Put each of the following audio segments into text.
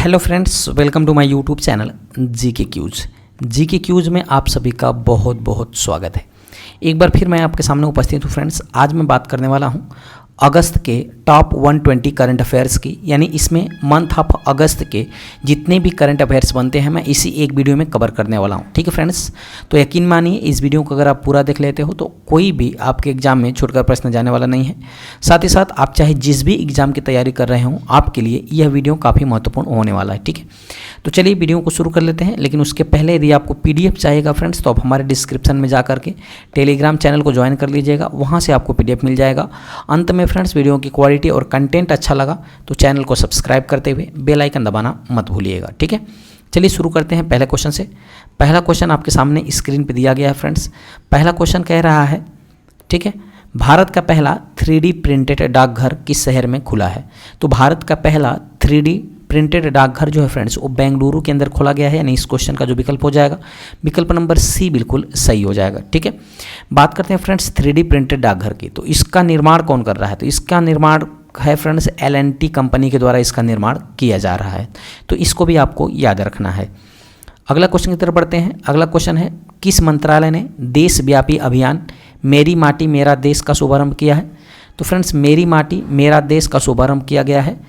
Hello friends, welcome to my YouTube channel GK quiz. GK quiz में आप सभी का बहुत बहुत स्वागत है। एक बार फिर मैं आपके सामने उपस्थित हूँ फ्रेंड्स। आज मैं बात करने वाला हूँ अगस्त के टॉप 120 करंट अफेयर्स की, यानी इसमें मंथ ऑफ अगस्त के जितने भी करंट अफेयर्स बनते हैं मैं इसी एक वीडियो में कवर करने वाला हूं। ठीक है फ्रेंड्स, तो यकीन मानिए इस वीडियो को अगर आप पूरा देख लेते हो तो कोई भी आपके एग्जाम में छूटकर प्रश्न जाने वाला नहीं है। साथ ही साथ आप चाहे जिस भी एग्जाम की तैयारी कर रहे हों, आपके लिए यह वीडियो काफ़ी महत्वपूर्ण होने वाला है। ठीक है, तो चलिए वीडियो को शुरू कर लेते हैं। लेकिन उसके पहले यदि आपको PDF चाहिएगा फ्रेंड्स, तो आप हमारे डिस्क्रिप्शन में जा करके टेलीग्राम चैनल को ज्वाइन कर लीजिएगा, वहाँ से आपको PDF मिल जाएगा। अंत में फ्रेंड्स, वीडियो की क्वालिटी और कंटेंट अच्छा लगा तो चैनल को सब्सक्राइब करते हुए बेल आइकन दबाना मत भूलिएगा। ठीक है, चलिए शुरू करते हैं पहले क्वेश्चन से। पहला क्वेश्चन आपके सामने स्क्रीन पे दिया गया है फ्रेंड्स। पहला क्वेश्चन कह रहा है, ठीक है, भारत का पहला 3D प्रिंटेड डाकघर किस शहर में खुला है? तो भारत का पहला 3D प्रिंटेड डाकघर जो है फ्रेंड्स वो बेंगलुरु के अंदर खोला गया है, यानी इस क्वेश्चन का जो विकल्प हो जाएगा विकल्प नंबर C बिल्कुल सही हो जाएगा। ठीक है, बात करते हैं फ्रेंड्स 3D प्रिंटेड डाकघर की। तो इसका निर्माण कौन कर रहा है? तो इसका निर्माण है फ्रेंड्स L&T कंपनी के द्वारा इसका निर्माण किया जा रहा है, तो इसको भी आपको याद रखना है। अगला क्वेश्चन की तरफ बढ़ते हैं। अगला क्वेश्चन है, किस मंत्रालय ने देशव्यापी अभियान मेरी माटी मेरा देश का शुभारंभ किया है? तो फ्रेंड्स मेरी माटी मेरा देश का शुभारंभ किया गया है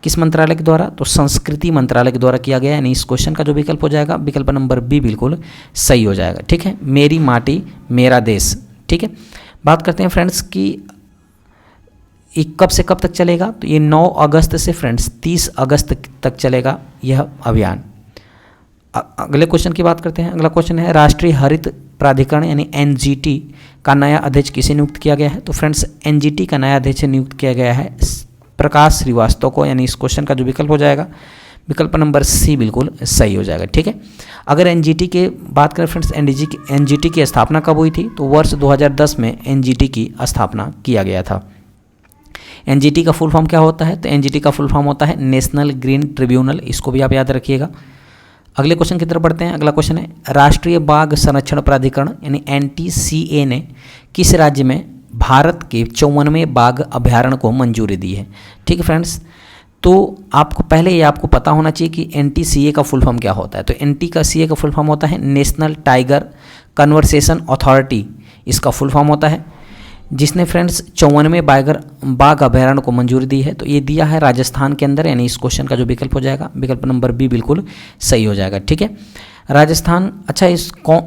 किस मंत्रालय के द्वारा? तो संस्कृति मंत्रालय के द्वारा किया गया है, यानी इस क्वेश्चन का जो विकल्प हो जाएगा विकल्प नंबर B बिल्कुल सही हो जाएगा। ठीक है, मेरी माटी मेरा देश। ठीक है, बात करते हैं फ्रेंड्स कि ये कब से कब तक चलेगा? तो ये 9 अगस्त से फ्रेंड्स 30 अगस्त तक चलेगा यह अभियान। अगले क्वेश्चन की बात करते हैं। अगला क्वेश्चन है, राष्ट्रीय हरित प्राधिकरण यानी NGT का नया अध्यक्ष किसे नियुक्त किया गया है? तो फ्रेंड्स NGT का नया अध्यक्ष नियुक्त किया गया है प्रकाश श्रीवास्तव को, यानी इस क्वेश्चन का जो विकल्प हो जाएगा विकल्प नंबर C बिल्कुल सही हो जाएगा। ठीक है, अगर NGT के बात करें फ्रेंड्स, NGT की स्थापना कब हुई थी? तो वर्ष 2010 में NGT की स्थापना किया गया था। NGT का फुल फॉर्म क्या होता है? तो NGT का फुल फॉर्म होता है नेशनल ग्रीन ट्रिब्यूनल, इसको भी आप याद रखिएगा। अगले क्वेश्चन की तरफ बढ़ते हैं। अगला क्वेश्चन है, राष्ट्रीय बाघ संरक्षण प्राधिकरण यानी NTCA ने किस राज्य में भारत के 54वें बाघ अभ्यारण्य को मंजूरी दी है? ठीक है फ्रेंड्स, तो आपको पहले ये आपको पता होना चाहिए कि NTCA का फुल फॉर्म क्या होता है। तो NTCA का फुल फॉर्म होता है नेशनल टाइगर कन्वर्सेशन अथॉरिटी, इसका फुल फॉर्म होता है, जिसने फ्रेंड्स 54वें बाघ अभ्यारण्य को मंजूरी दी है। तो ये दिया है राजस्थान के अंदर, यानी इस क्वेश्चन का जो विकल्प हो जाएगा विकल्प नंबर B बिल्कुल सही हो जाएगा। ठीक है, राजस्थान। अच्छा,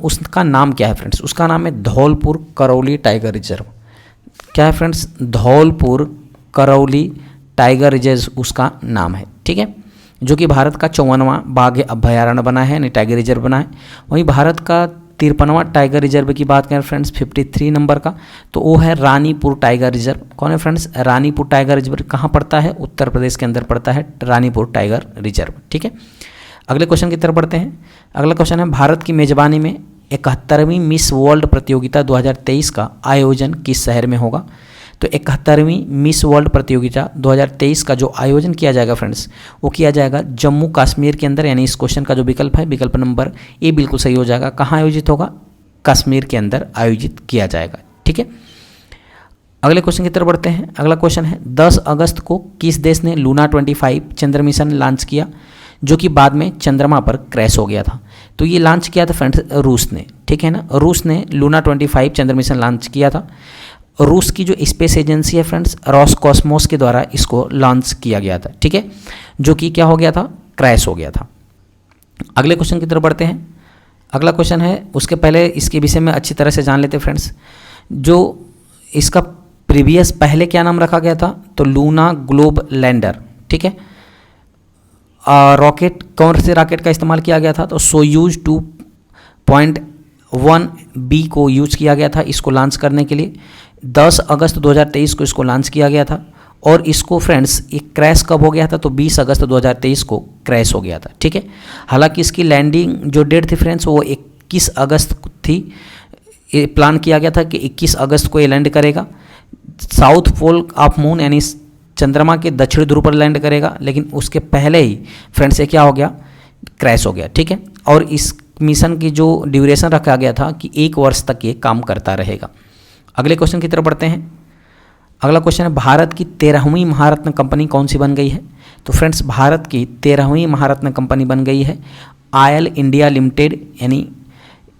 उसका नाम क्या है फ्रेंड्स? उसका नाम है धौलपुर करौली टाइगर रिजर्व। क्या है friends? Dholpur Karauli tiger reserve उसका नाम है। ठीक है, जो कि भारत का 54वां बाघ अभ्यारण्य बना है, यानी टाइगर रिजर्व बना है। वहीं भारत का 53वां टाइगर रिजर्व की बात करें फ्रेंड्स 53 नंबर का, तो वो है रानीपुर टाइगर रिजर्व। कौन है फ्रेंड्स? रानीपुर टाइगर रिजर्व कहाँ पड़ता है? उत्तर प्रदेश के अंदर पड़ता है रानीपुर टाइगर रिजर्व। ठीक है, अगले क्वेश्चन की तरफ बढ़ते हैं। अगला क्वेश्चन है, भारत की मेजबानी में 71वीं मिस वर्ल्ड प्रतियोगिता 2023 का आयोजन किस शहर में होगा? तो 71वीं मिस वर्ल्ड प्रतियोगिता 2023 का जो आयोजन किया जाएगा फ्रेंड्स वो किया जाएगा जम्मू कश्मीर के अंदर, यानी इस क्वेश्चन का जो विकल्प है विकल्प नंबर A बिल्कुल सही हो जाएगा। कहाँ आयोजित होगा? कश्मीर के अंदर आयोजित किया जाएगा। ठीक है, अगले क्वेश्चन की तरफ बढ़ते हैं। अगला क्वेश्चन है, 10 अगस्त को किस देश ने लूना 25 चंद्र मिशन लॉन्च किया, जो कि बाद में चंद्रमा पर क्रैश हो गया था? तो ये लॉन्च किया था फ्रेंड्स रूस ने। ठीक है ना, रूस ने लूना 25 चंद्र मिशन लॉन्च किया था। रूस की जो स्पेस एजेंसी है फ्रेंड्स रॉसकॉस्मोस के द्वारा इसको लॉन्च किया गया था। ठीक है, जो कि क्या हो गया था? क्रैश हो गया था। अगले क्वेश्चन की तरफ बढ़ते हैं। अगला क्वेश्चन है, उसके पहले इसके विषय में अच्छी तरह से जान लेते हैं फ्रेंड्स। जो इसका प्रीवियस पहले क्या नाम रखा गया था? तो लूना ग्लोब लैंडर। ठीक है, रॉकेट कौन से रॉकेट का इस्तेमाल किया गया था? तो सोयूज 2.1B को यूज किया गया था इसको लॉन्च करने के लिए। 10 अगस्त 2023 को इसको लॉन्च किया गया था और इसको फ्रेंड्स एक क्रैश कब हो गया था? तो 20 अगस्त 2023 को क्रैश हो गया था। ठीक है, हालांकि इसकी लैंडिंग जो डेट थी फ्रेंड्स वो 21 अगस्त थी। ये प्लान किया गया था कि 21 अगस्त को ये लैंड करेगा साउथ पोल ऑफ मून, यानी चंद्रमा के दक्षिणी ध्रुव पर लैंड करेगा, लेकिन उसके पहले ही फ्रेंड्स ये क्या हो गया? क्रैश हो गया। ठीक है, और इस मिशन की जो ड्यूरेशन रखा गया था कि 1 वर्ष तक ये काम करता रहेगा। अगले क्वेश्चन की तरफ बढ़ते हैं। अगला क्वेश्चन है, भारत की 13वीं महारत्न कंपनी कौन सी बन गई है? तो फ्रेंड्स भारत की 13वीं महारत्न कंपनी बन गई है ऑयल इंडिया लिमिटेड, यानी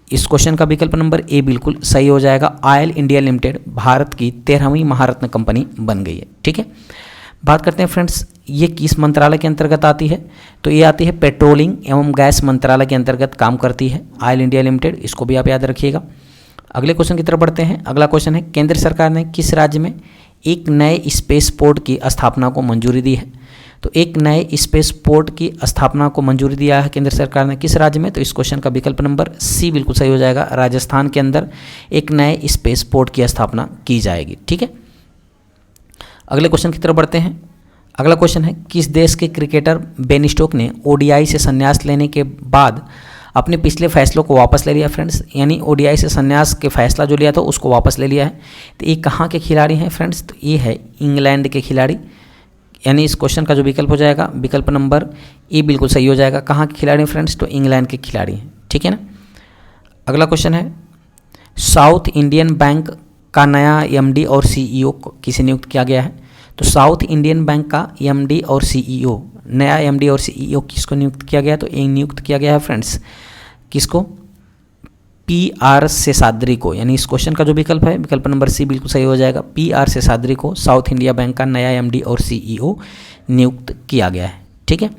इस क्वेश्चन का विकल्प नंबर ए बिल्कुल सही हो जाएगा। ऑयल इंडिया लिमिटेड भारत की 13वीं महारत्न कंपनी बन गई है। ठीक है, बात करते हैं फ्रेंड्स ये किस मंत्रालय के अंतर्गत आती है, तो ये आती है पेट्रोलिंग एवं गैस मंत्रालय के अंतर्गत काम करती है ऑयल इंडिया लिमिटेड, इसको भी आप याद रखिएगा। अगले क्वेश्चन की तरफ बढ़ते हैं। अगला क्वेश्चन है केंद्र सरकार ने किस राज्य में एक नए स्पेस पोर्ट की स्थापना को मंजूरी दी है। तो एक नए स्पेस पोर्ट की स्थापना को मंजूरी दिया है केंद्र सरकार ने, किस राज्य में, तो इस क्वेश्चन का विकल्प नंबर सी बिल्कुल सही हो जाएगा। राजस्थान के अंदर एक नए स्पेस पोर्ट की स्थापना की जाएगी। ठीक है, अगले क्वेश्चन की तरफ बढ़ते हैं। अगला क्वेश्चन है किस देश के क्रिकेटर बेन स्टोक ने ओडीआई से संन्यास लेने के बाद अपने पिछले फैसलों को वापस ले लिया फ्रेंड्स, यानी ओडीआई से संन्यास के फैसला जो लिया था उसको वापस ले लिया है। तो ये कहाँ के खिलाड़ी हैं फ्रेंड्स, तो ये है इंग्लैंड के खिलाड़ी, यानी इस क्वेश्चन का जो विकल्प हो जाएगा विकल्प नंबर ए बिल्कुल सही हो जाएगा। कहाँ के खिलाड़ी हैं फ्रेंड्स, तो इंग्लैंड के खिलाड़ी हैं। ठीक है ना। अगला क्वेश्चन है साउथ इंडियन बैंक का नया एमडी और सीईओ को किसे नियुक्त किया गया है। तो साउथ इंडियन बैंक का एमडी और सीईओ, नया एमडी और सीईओ किसको नियुक्त किया गया, तो ये नियुक्त किया गया है फ्रेंड्स किसको, पीआर शेषाद्री को, यानी इस क्वेश्चन का जो विकल्प है विकल्प नंबर सी बिल्कुल सही हो जाएगा। पीआर शेषाद्री को साउथ इंडिया बैंक का नया एमडी और सीईओ नियुक्त किया गया है। ठीक है,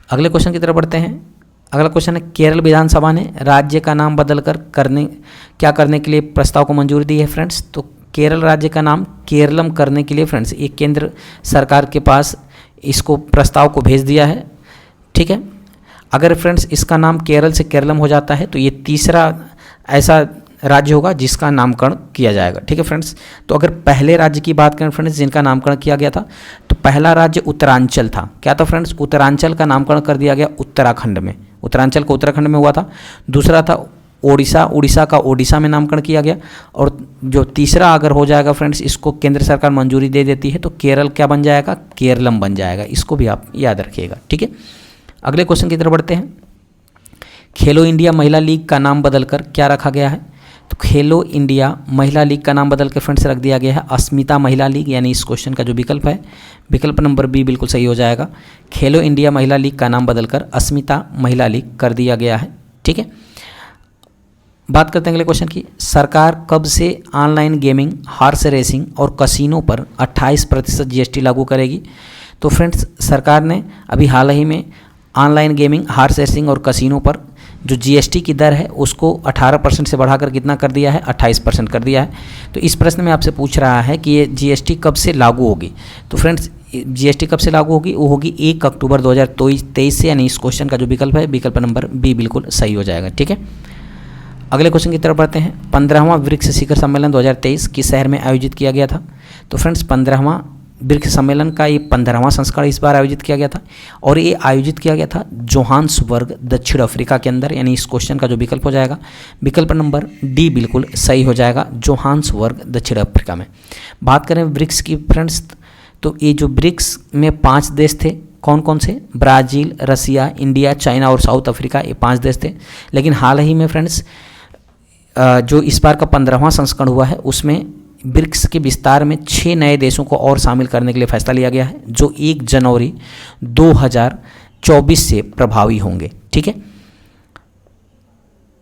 अगले क्वेश्चन की तरफ बढ़ते हैं। अगला क्वेश्चन है केरल विधानसभा ने राज्य का नाम बदलकर क्या करने के लिए प्रस्ताव को मंजूरी दी है फ्रेंड्स। तो केरल राज्य का नाम केरलम करने के लिए फ्रेंड्स एक केंद्र सरकार के पास इसको प्रस्ताव को भेज दिया है। ठीक है, अगर फ्रेंड्स इसका नाम केरल से केरलम हो जाता है तो ये तीसरा ऐसा राज्य होगा जिसका नामकरण किया जाएगा। ठीक है फ्रेंड्स, तो अगर पहले राज्य की बात करें फ्रेंड्स जिनका नामकरण किया गया था, तो पहला राज्य उत्तरांचल था। क्या था फ्रेंड्स, उत्तरांचल का नामकरण कर दिया गया उत्तराखंड में, उत्तरांचल को उत्तराखंड में हुआ था। दूसरा था ओडिशा, उड़ीसा का ओडिशा में नामकरण किया गया। और जो तीसरा अगर हो जाएगा फ्रेंड्स, इसको केंद्र सरकार मंजूरी दे देती है तो केरल क्या बन जाएगा, केरलम बन जाएगा। इसको भी आप याद रखिएगा। ठीक है, अगले क्वेश्चन की तरफ बढ़ते हैं। खेलो इंडिया महिला लीग का नाम बदलकर क्या रखा गया है। तो खेलो इंडिया महिला लीग का नाम बदल के फ्रेंड्स रख दिया गया है अस्मिता महिला लीग, यानी इस क्वेश्चन का जो विकल्प है विकल्प नंबर बी बिल्कुल सही हो जाएगा। खेलो इंडिया महिला लीग का नाम बदलकर अस्मिता महिला लीग कर दिया गया है। ठीक है, बात करते हैं अगले क्वेश्चन की। सरकार कब से ऑनलाइन गेमिंग, हॉर्स रेसिंग और कसिनो पर 28% जीएसटी लागू करेगी। तो फ्रेंड्स सरकार ने अभी हाल ही में ऑनलाइन गेमिंग, हॉर्स रेसिंग और कसिनो पर जो जीएसटी की दर है उसको 18% से बढ़ाकर कितना कर दिया है, 28% कर दिया है। तो इस प्रश्न में आपसे पूछ रहा है कि ये जीएसटी कब से लागू होगी। तो फ्रेंड्स जीएसटी कब से लागू होगी, वो होगी 1 अक्टूबर 2023 से, यानी इस क्वेश्चन का जो विकल्प है विकल्प नंबर बी बिल्कुल सही हो जाएगा। ठीक है, अगले क्वेश्चन की तरफ बढ़ते हैं। 15वां ब्रिक्स शिखर सम्मेलन 2023 किस शहर में आयोजित किया गया था। तो फ्रेंड्स 15वां ब्रिक्स सम्मेलन का ये 15वां संस्करण इस बार आयोजित किया गया था और ये आयोजित किया गया था जोहान्सबर्ग दक्षिण अफ्रीका के अंदर, यानी इस क्वेश्चन का जो विकल्प हो जाएगा विकल्प नंबर डी बिल्कुल सही हो जाएगा, जोहान्सबर्ग दक्षिण अफ्रीका में। बात करें ब्रिक्स की फ्रेंड्स, तो ये जो ब्रिक्स में 5 देश थे, कौन कौन से, ब्राज़ील, रसिया, इंडिया, चाइना और साउथ अफ्रीका, ये 5 देश थे। लेकिन हाल ही में फ्रेंड्स जो इस बार का 15वां संस्करण हुआ है उसमें ब्रिक्स के विस्तार में 6 नए देशों को और शामिल करने के लिए फैसला लिया गया है जो 1 जनवरी 2024 से प्रभावी होंगे। ठीक है,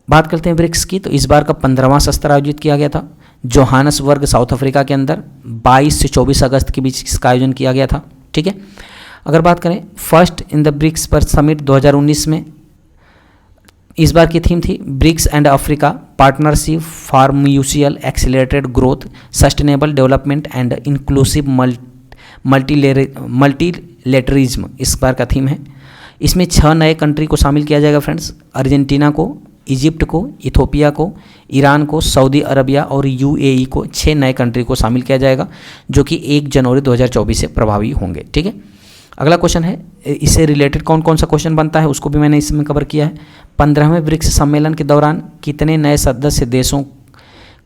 बात करते हैं ब्रिक्स की। तो इस बार का 15वां सत्र आयोजित किया गया था जोहान्सबर्ग साउथ अफ्रीका के अंदर 22 से 24 अगस्त के बीच इसका आयोजन किया गया था। ठीक है, अगर बात करें फर्स्ट इन द ब्रिक्स पर समिट 2019 में, इस बार की थीम थी BRICS and Africa partnership for mutual accelerated growth, sustainable development and inclusive multilateralism इस बार का थीम है। इसमें 6 नए कंट्री को शामिल किया जाएगा फ्रेंड्स, अर्जेंटीना को, इजिप्ट को, इथोपिया को, ईरान को, सऊदी अरबिया और यूएई को 6 नए कंट्री को शामिल किया जाएगा जो कि 1 जनवरी 2024 से प्रभावी होंगे। ठीक है, अगला क्वेश्चन है इससे रिलेटेड कौन कौन सा क्वेश्चन बनता है उसको भी मैंने इसमें कवर किया है। 15वें ब्रिक्स सम्मेलन के दौरान कितने नए सदस्य देशों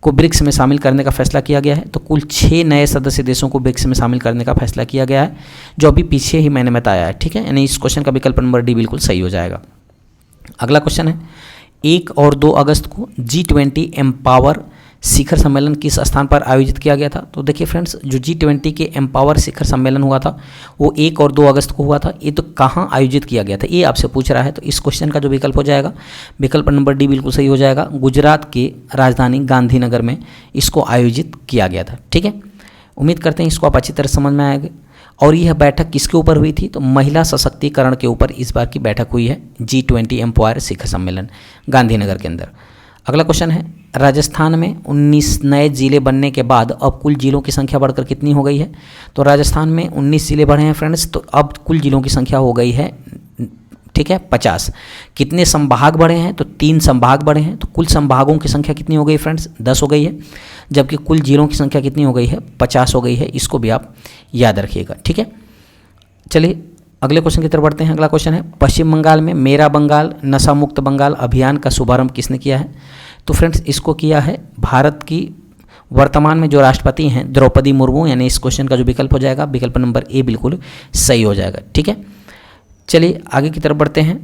को ब्रिक्स में शामिल करने का फैसला किया गया है। तो कुल 6 नए सदस्य देशों को ब्रिक्स में शामिल करने का फैसला किया गया है जो अभी पीछे ही मैंने बताया है। ठीक है, यानी इस क्वेश्चन का विकल्प नंबर डी बिल्कुल सही हो जाएगा। अगला क्वेश्चन है 1 और 2 अगस्त को G20 एम्पावर शिखर सम्मेलन किस स्थान पर आयोजित किया गया था? तो देखिए फ्रेंड्स, जो G20 के एम्पावर शिखर सम्मेलन हुआ था वो 1 और 2 अगस्त को हुआ था। ये तो कहाँ आयोजित किया गया था ये आपसे पूछ रहा है। तो इस क्वेश्चन का जो विकल्प हो जाएगा, विकल्प नंबर डी बिल्कुल सही हो जाएगा। गुजरात की राजधानी गांधीनगर में इसको आयोजित किया गया था। ठीक है, उम्मीद करते हैं इसको आप अच्छी तरह समझ में आएंगे। और यह बैठक किसके ऊपर हुई थी? तो महिला सशक्तिकरण के ऊपर इस बार की बैठक हुई है, G20 एम्पावर शिखर सम्मेलन गांधीनगर के अंदर। अगला क्वेश्चन है, राजस्थान में 19 नए जिले बनने के बाद अब कुल जिलों की संख्या बढ़कर कितनी हो गई है? तो राजस्थान में 19 जिले बढ़े हैं फ्रेंड्स, तो अब कुल जिलों की संख्या हो गई है, ठीक है, 50। कितने संभाग बढ़े हैं? तो 3 संभाग बढ़े हैं। तो कुल संभागों की संख्या कितनी हो गई फ्रेंड्स? 10 हो गई है, जबकि कुल जिलों की संख्या कितनी हो गई है? 50 हो गई है। इसको भी आप याद रखिएगा। ठीक है, चलिए अगले क्वेश्चन की तरफ बढ़ते हैं। अगला क्वेश्चन है, पश्चिम बंगाल में मेरा बंगाल नशा मुक्त बंगाल अभियान का शुभारंभ किसने किया है? तो फ्रेंड्स, इसको किया है भारत की वर्तमान में जो राष्ट्रपति हैं द्रौपदी मुर्मू, यानी इस क्वेश्चन का जो विकल्प हो जाएगा, विकल्प नंबर ए बिल्कुल सही हो जाएगा। ठीक है, चलिए आगे की तरफ बढ़ते हैं।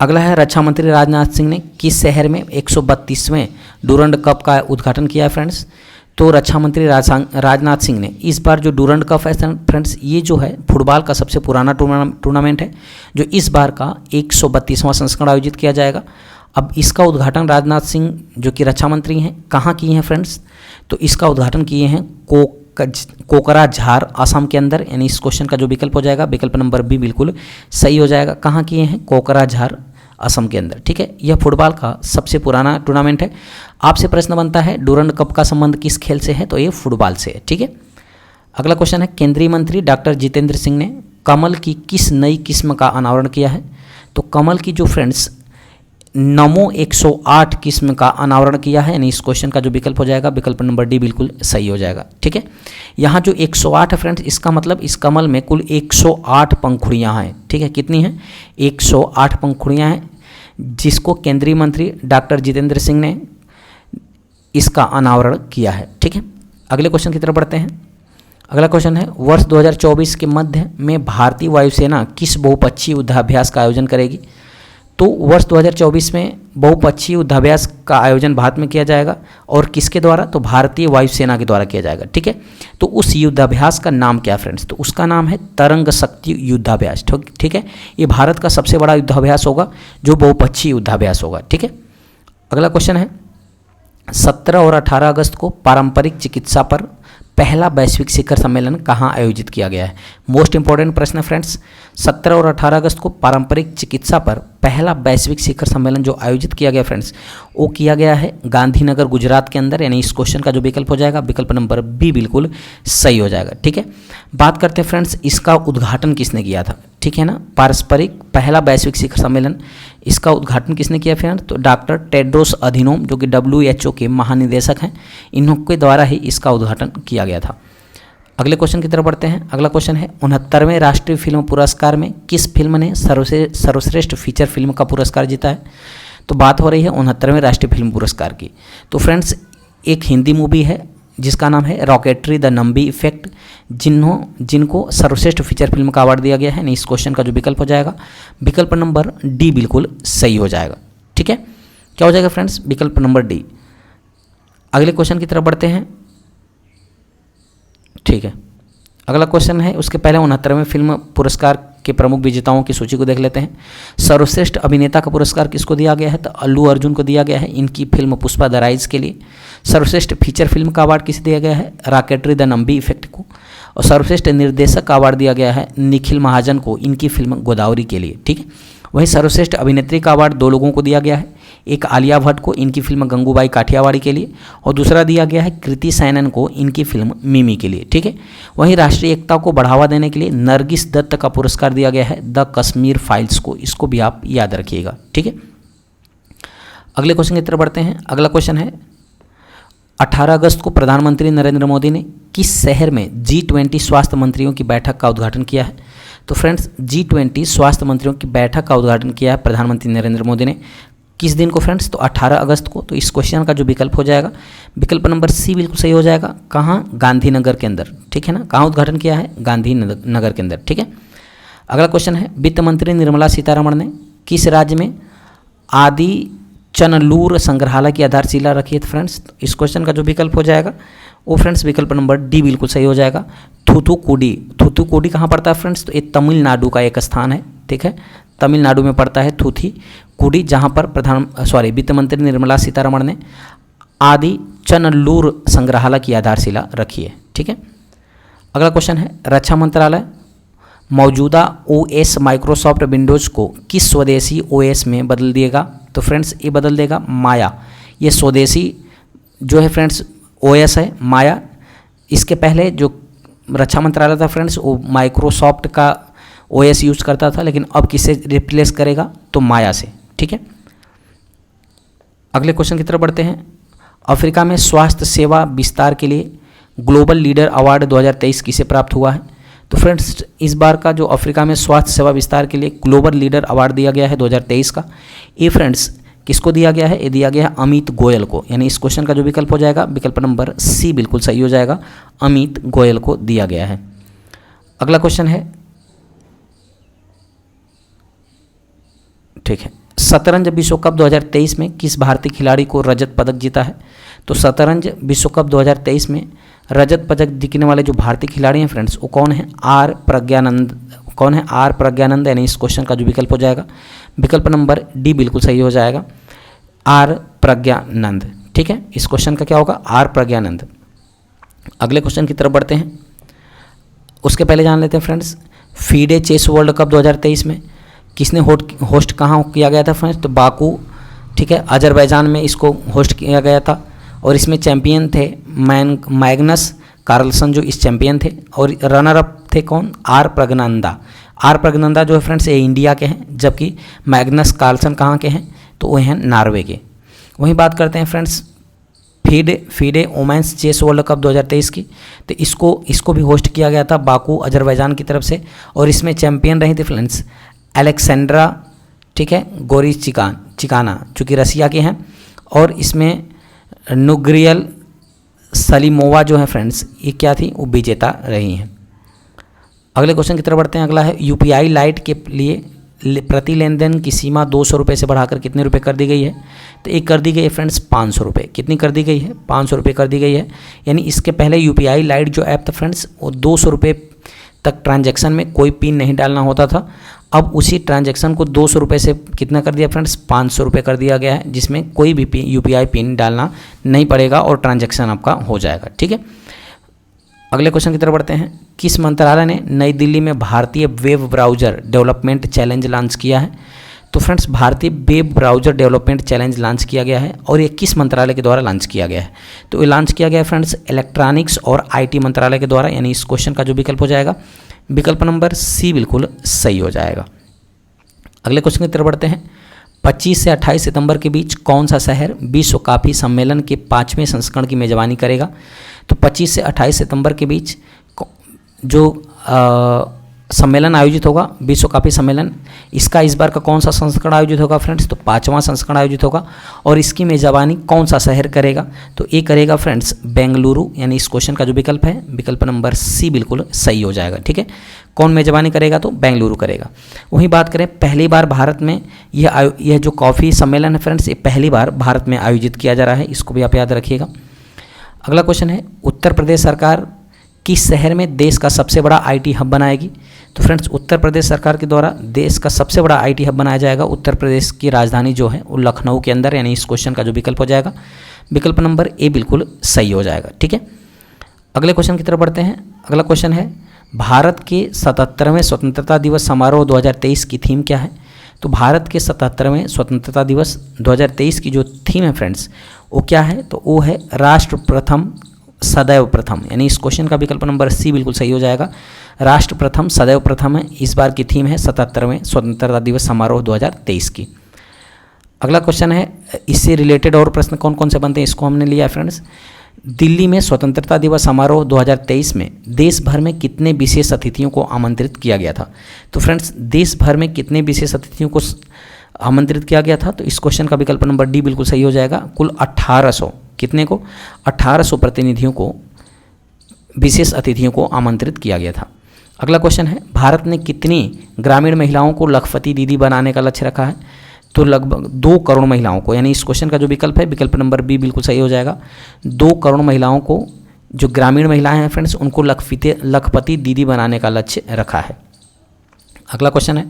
अगला है, रक्षा मंत्री राजनाथ सिंह ने किस शहर में 132वें डूरंड कप का उद्घाटन किया है फ्रेंड्स? तो रक्षा मंत्री राजनाथ सिंह ने इस बार जो डूरंड कप है फ्रेंड्स, ये जो है फुटबॉल का सबसे पुराना टूर्नामेंट है, जो इस बार का 132वां संस्करण आयोजित किया जाएगा। अब इसका उद्घाटन राजनाथ सिंह जो कि रक्षा मंत्री हैं कहाँ किए हैं फ्रेंड्स? तो इसका उद्घाटन किए हैं कोकराझार असम के अंदर, यानी इस क्वेश्चन का जो विकल्प हो जाएगा, विकल्प नंबर बी बिल्कुल सही हो जाएगा। कहाँ किए हैं? कोकराझार असम के अंदर। ठीक है, यह फुटबॉल का सबसे पुराना टूर्नामेंट है। आपसे प्रश्न बनता है डूरंड कप का संबंध किस खेल से है? तो ये फुटबॉल से है। ठीक है, अगला क्वेश्चन है, केंद्रीय मंत्री डॉक्टर जितेंद्र सिंह ने कमल की किस नई किस्म का अनावरण किया है? तो कमल की जो फ्रेंड्स नमो 108 किस्म का अनावरण किया है, यानी इस क्वेश्चन का जो विकल्प हो जाएगा, विकल्प नंबर डी बिल्कुल सही हो जाएगा। ठीक है, यहाँ जो 108 है फ्रेंड्स, इसका मतलब इस कमल में कुल 108 पंखुड़ियाँ हैं। ठीक है, कितनी हैं? 108 पंखुड़ियाँ हैं, जिसको केंद्रीय मंत्री डॉक्टर जितेंद्र सिंह ने इसका अनावरण किया है। ठीक है, अगले क्वेश्चन की तरफ बढ़ते हैं। अगला क्वेश्चन है, वर्ष 2024 के मध्य में भारतीय वायुसेना किस बहुपक्षीय युद्धाभ्यास का आयोजन करेगी? तो वर्ष 2024 में बहुपक्षीय युद्धाभ्यास का आयोजन भारत में किया जाएगा, और किसके द्वारा? तो भारतीय वायुसेना के द्वारा किया जाएगा। ठीक है, तो उस युद्धाभ्यास का नाम क्या फ्रेंड्स? तो उसका नाम है तरंग शक्ति युद्धाभ्यास। ठीक है, ये भारत का सबसे बड़ा युद्धाभ्यास होगा जो बहुपक्षीय युद्धाभ्यास होगा। ठीक है, अगला क्वेश्चन है, 17 और 18 अगस्त को पारंपरिक चिकित्सा पर पहला वैश्विक शिखर सम्मेलन कहाँ आयोजित किया गया है? मोस्ट इंपॉर्टेंट प्रश्न है फ्रेंड्स। 17 और 18 अगस्त को पारंपरिक चिकित्सा पर पहला वैश्विक शिखर सम्मेलन जो आयोजित किया गया फ्रेंड्स, वो किया गया है गांधीनगर गुजरात के अंदर, यानी इस क्वेश्चन का जो विकल्प हो जाएगा, विकल्प नंबर बी बिल्कुल सही हो जाएगा। ठीक है, बात करते हैं फ्रेंड्स, इसका उद्घाटन किसने किया था? ठीक है ना, पारस्परिक पहला वैश्विक शिखर सम्मेलन, इसका उद्घाटन किसने किया फ्रेंड्स? तो डॉक्टर टेड्रोस अधीनोम, जो कि WHO के महानिदेशक हैं, इनके द्वारा ही इसका उद्घाटन किया गया था। अगले क्वेश्चन की तरफ बढ़ते हैं। अगला क्वेश्चन है, 69वें राष्ट्रीय फिल्म पुरस्कार में किस फिल्म ने सर्वश्रेष्ठ फीचर फिल्म का पुरस्कार जीता है? तो बात हो रही है 69वें राष्ट्रीय फिल्म पुरस्कार की। तो फ्रेंड्स, एक हिंदी मूवी है जिसका नाम है रॉकेटरी द नंबी इफेक्ट, जिनको सर्वश्रेष्ठ फीचर फिल्म का अवार्ड दिया गया है। इस क्वेश्चन का जो विकल्प हो जाएगा, विकल्प नंबर डी बिल्कुल सही हो जाएगा। ठीक है, क्या हो जाएगा फ्रेंड्स? विकल्प नंबर डी। अगले क्वेश्चन की तरफ बढ़ते हैं। ठीक है, अगला क्वेश्चन है, उसके पहले 69वें फिल्म पुरस्कार के प्रमुख विजेताओं की सूची को देख लेते हैं। सर्वश्रेष्ठ अभिनेता का पुरस्कार किसको दिया गया है? तो अल्लू अर्जुन को दिया गया है, इनकी फिल्म पुष्पा द राइज के लिए। सर्वश्रेष्ठ फीचर फिल्म का अवार्ड किसे दिया गया है? रॉकेटरी द नंबी इफेक्ट को। और सर्वश्रेष्ठ निर्देशक का अवार्ड दिया गया है निखिल महाजन को, इनकी फिल्म गोदावरी के लिए। ठीक है, वहीं सर्वश्रेष्ठ अभिनेत्री का अवार्ड 2 लोगों को दिया गया है, एक आलिया भट्ट को इनकी फिल्म गंगूबाई काठियावाड़ी के लिए, और दूसरा दिया गया है कृति सैनन को इनकी फिल्म मिमी के लिए। ठीक है, वहीं राष्ट्रीय एकता को बढ़ावा देने के लिए नरगिस दत्त का पुरस्कार दिया गया है द कश्मीर फाइल्स को, इसको भी आप याद रखिएगा। ठीक है, अगले क्वेश्चन की तरफ बढ़ते हैं। अगला क्वेश्चन है, 18 अगस्त को प्रधानमंत्री नरेंद्र मोदी ने किस शहर में G20 स्वास्थ्य मंत्रियों की बैठक का उद्घाटन किया है? तो फ्रेंड्स, G20 स्वास्थ्य मंत्रियों की बैठक का उद्घाटन किया है प्रधानमंत्री नरेंद्र मोदी ने। किस दिन को फ्रेंड्स? तो 18 अगस्त को। तो इस क्वेश्चन का जो विकल्प हो जाएगा, विकल्प नंबर सी बिल्कुल सही हो जाएगा। कहाँ? गांधीनगर के अंदर। ठीक है ना, कहाँ उद्घाटन किया है? गांधीनगर के अंदर। ठीक है, अगला क्वेश्चन है, वित्त मंत्री निर्मला सीतारमण ने किस राज्य में चनलूर संग्रहालय की आधारशिला रखी है फ्रेंड्स। इस क्वेश्चन का जो विकल्प हो जाएगा वो फ्रेंड्स विकल्प नंबर डी बिल्कुल सही हो जाएगा। थूथुकुडी, थूथुकुडी कहाँ पड़ता है फ्रेंड्स? तो ये तमिलनाडु का एक स्थान है, ठीक है, तमिलनाडु में पड़ता है थूथुकुडी, जहाँ पर वित्त मंत्री निर्मला सीतारमण ने आदि चनलूर संग्रहालय की आधारशिला रखी है, ठीक है। अगला क्वेश्चन है, रक्षा मंत्रालय मौजूदा ओएस माइक्रोसॉफ्ट विंडोज़ को किस स्वदेशी ओएस में बदल देगा? तो फ्रेंड्स ये बदल देगा माया। ये स्वदेशी जो है फ्रेंड्स ओएस है माया। इसके पहले जो रक्षा मंत्रालय था फ्रेंड्स वो माइक्रोसॉफ्ट का ओएस यूज करता था, लेकिन अब किससे रिप्लेस करेगा? तो माया से, ठीक है। अगले क्वेश्चन की तरफ बढ़ते हैं। अफ्रीका में स्वास्थ्य सेवा विस्तार के लिए ग्लोबल लीडर अवार्ड 2023 किसे प्राप्त हुआ है? तो फ्रेंड्स इस बार का जो अफ्रीका में स्वास्थ्य सेवा विस्तार के लिए ग्लोबल लीडर अवार्ड दिया गया है 2023 का, ये फ्रेंड्स किसको दिया गया है? ये दिया गया है अमित गोयल को। यानी इस क्वेश्चन का जो विकल्प हो जाएगा विकल्प नंबर सी बिल्कुल सही हो जाएगा, अमित गोयल को दिया गया है। अगला क्वेश्चन है, ठीक है, शतरंज विश्व कप 2023 में किस भारतीय खिलाड़ी को रजत पदक जीता है? तो शतरंज विश्व कप 2023 में रजत पदक जीतने वाले जो भारतीय खिलाड़ी हैं फ्रेंड्स वो कौन है? आर प्रज्ञानंद। कौन है? आर प्रज्ञानंद। यानी इस क्वेश्चन का जो विकल्प हो जाएगा विकल्प नंबर डी बिल्कुल सही हो जाएगा, आर प्रज्ञानंद, ठीक है। इस क्वेश्चन का क्या होगा? आर प्रज्ञानंद। अगले क्वेश्चन की तरफ बढ़ते हैं। उसके पहले जान लेते हैं friends, FIDE chess world cup 2023 में किसने होस्ट कहाँ किया गया था फ्रेंड्स? तो बाकू, ठीक है, अजरबैजान में इसको होस्ट किया गया था और इसमें चैंपियन थे मैग्नस कार्लसन जो इस चैंपियन थे, और रनर अप थे कौन? आर प्रज्ञानंदा। आर प्रज्ञानंदा जो है फ्रेंड्स ये इंडिया के हैं, जबकि मैग्नस कार्लसन कहाँ के हैं? तो वो हैं नॉर्वे के। वहीं बात करते हैं friends FIDE women's chess world cup 2023 की, तो इसको भी होस्ट किया गया था बाकू अजरबैजान की तरफ से, और इसमें चैंपियन रही थी फ्रेंड्स अलेक्सेंड्रा, ठीक है, गोरिचिकाना जो कि रसिया के हैं, और इसमें नुग्रियल सलीमोवा जो है फ्रेंड्स ये क्या थी? वो विजेता रही हैं। अगले क्वेश्चन की तरफ बढ़ते हैं। अगला है, यूपीआई लाइट के लिए प्रति लेन देन की सीमा 200 रुपये से बढ़ाकर कितने रुपये कर दी गई है? तो एक कर दी गई है फ्रेंड्स 500 रुपये। कितनी कर दी गई है? 500 रुपये कर दी गई है। यानी इसके पहले यूपीआई लाइट जो ऐप था फ्रेंड्स वो 200 रुपये तक ट्रांजैक्शन में कोई पिन नहीं डालना होता था। अब उसी ट्रांजैक्शन को 200 रुपये से कितना कर दिया फ्रेंड्स? 500 रुपये कर दिया गया है, जिसमें कोई भी यूपीआई पिन डालना नहीं पड़ेगा और ट्रांजैक्शन आपका हो जाएगा, ठीक है। अगले क्वेश्चन की तरफ बढ़ते हैं। किस मंत्रालय ने नई दिल्ली में भारतीय web browser development challenge launch किया है? तो फ्रेंड्स भारतीय web browser development challenge launch किया गया है, और ये किस मंत्रालय के द्वारा लॉन्च किया गया है? तो ये लॉन्च किया गया है फ्रेंड्स इलेक्ट्रॉनिक्स और आईटी मंत्रालय के द्वारा। यानी इस क्वेश्चन का जो विकल्प हो जाएगा विकल्प नंबर सी बिल्कुल सही हो जाएगा। अगले क्वेश्चन की तरफ बढ़ते हैं। 25 से 28 सितंबर के बीच कौन सा शहर विश्व कॉफ़ी सम्मेलन के 5वें संस्करण की मेज़बानी करेगा? तो 25 से 28 सितंबर के बीच जो सम्मेलन आयोजित होगा, विश्व कॉफ़ी सम्मेलन, इसका इस बार का कौन सा संस्करण आयोजित होगा फ्रेंड्स? तो 5वां संस्करण आयोजित होगा, और इसकी मेज़बानी कौन सा शहर करेगा? तो ये करेगा फ्रेंड्स बेंगलुरु। यानी इस क्वेश्चन का जो विकल्प है विकल्प नंबर सी बिल्कुल सही हो जाएगा, ठीक है। कौन मेज़बानी करेगा? तो बेंगलुरु करेगा। वहीं बात करें, पहली बार भारत में यह जो कॉफ़ी सम्मेलन है फ्रेंड्स ये पहली बार भारत में आयोजित किया जा रहा है, इसको भी आप याद रखिएगा। अगला क्वेश्चन है, उत्तर प्रदेश सरकार किस शहर में देश का सबसे बड़ा आईटी हब बनाएगी? तो फ्रेंड्स उत्तर प्रदेश सरकार के द्वारा देश का सबसे बड़ा आईटी हब बनाया जाएगा उत्तर प्रदेश की राजधानी जो है वो लखनऊ के अंदर। यानी इस क्वेश्चन का जो विकल्प हो जाएगा विकल्प नंबर ए बिल्कुल सही हो जाएगा, ठीक है। अगले क्वेश्चन की तरफ बढ़ते हैं। अगला क्वेश्चन है, भारत के 77वें स्वतंत्रता दिवस समारोह 2023 की थीम क्या है? तो भारत के 77वें स्वतंत्रता दिवस 2023 की जो थीम है फ्रेंड्स वो क्या है? तो वो है राष्ट्र प्रथम सदैव प्रथम। यानी इस क्वेश्चन का विकल्प नंबर सी बिल्कुल सही हो जाएगा, राष्ट्र प्रथम सदैव प्रथम है। इस बार की थीम है 77वें स्वतंत्रता दिवस समारोह 2023 की। अगला क्वेश्चन है, इससे रिलेटेड और प्रश्न कौन कौन से बनते हैं इसको हमने लिया है फ्रेंड्स। दिल्ली में स्वतंत्रता दिवस समारोह 2023 में देश भर में कितने विशेष अतिथियों को आमंत्रित किया गया था? तो फ्रेंड्स देश भर में कितने विशेष अतिथियों को आमंत्रित किया गया था? तो इस क्वेश्चन का विकल्प नंबर डी बिल्कुल सही हो जाएगा, कुल 1800। कितने को? 1800 प्रतिनिधियों को, विशेष अतिथियों को आमंत्रित किया गया था। अगला क्वेश्चन है, भारत ने कितनी ग्रामीण महिलाओं को लखपति दीदी बनाने का लक्ष्य रखा है? तो लगभग 2 करोड़ महिलाओं को, यानी इस क्वेश्चन का जो विकल्प है, विकल्प नंबर बी बिल्कुल सही हो जाएगा। 2 करोड़ महिलाओं को, जो ग्रामीण महिलाएं हैं फ्रेंड्स, उनको लखपति दीदी बनाने का लक्ष्य रखा है। अगला क्वेश्चन है